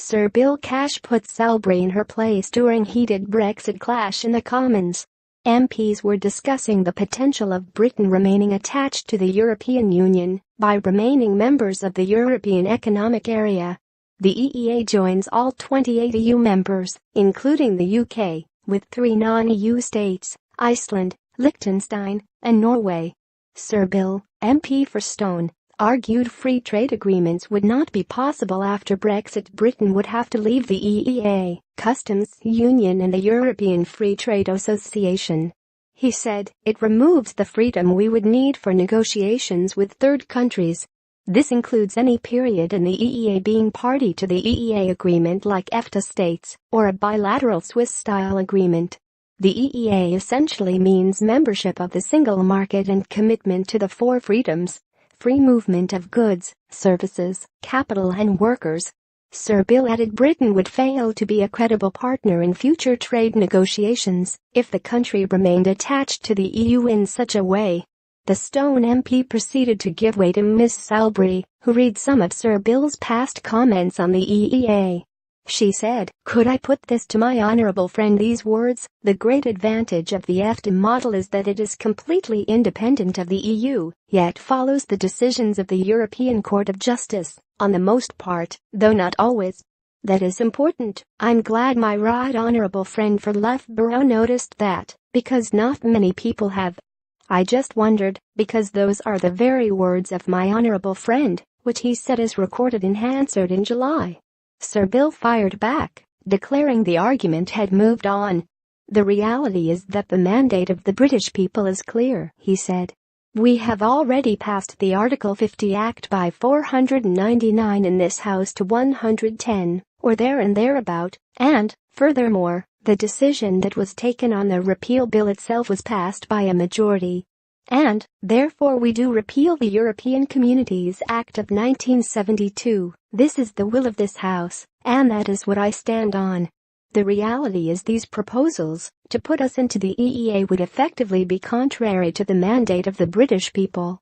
Sir Bill Cash put Soubry in her place during heated Brexit clash in the Commons. MPs were discussing the potential of Britain remaining attached to the European Union by remaining members of the European Economic Area. The EEA joins all 28 EU members, including the UK, with 3 non-EU states, Iceland, Liechtenstein, and Norway. Sir Bill, MP for Stone, argued free trade agreements would not be possible after Brexit. Britain would have to leave the EEA, Customs Union and the European Free Trade Association. He said, "It removes the freedom we would need for negotiations with third countries. This includes any period in the EEA being party to the EEA agreement like EFTA states, or a bilateral Swiss-style agreement. The EEA essentially means membership of the single market and commitment to the 4 freedoms: free movement of goods, services, capital and workers." Sir Bill added Britain would fail to be a credible partner in future trade negotiations if the country remained attached to the EU in such a way. The Stone MP proceeded to give way to Ms. Soubry, who read some of Sir Bill's past comments on the EEA. She said, "Could I put this to my honourable friend these words? The great advantage of the EFTA model is that it is completely independent of the EU, yet follows the decisions of the European Court of Justice, on the most part, though not always. That is important. I'm glad my right honourable friend for Loughborough noticed that, because not many people have. I just wondered, because those are the very words of my honourable friend, which he said is recorded in Hansard in July." Sir Bill fired back, declaring the argument had moved on. "The reality is that the mandate of the British people is clear," he said. "We have already passed the Article 50 Act by 499 in this House to 110, or there and thereabout, and, furthermore, the decision that was taken on the repeal bill itself was passed by a majority. And, therefore we do repeal the European Communities Act of 1972. This is the will of this House, and that is what I stand on. The reality is these proposals, to put us into the EEA would effectively be contrary to the mandate of the British people.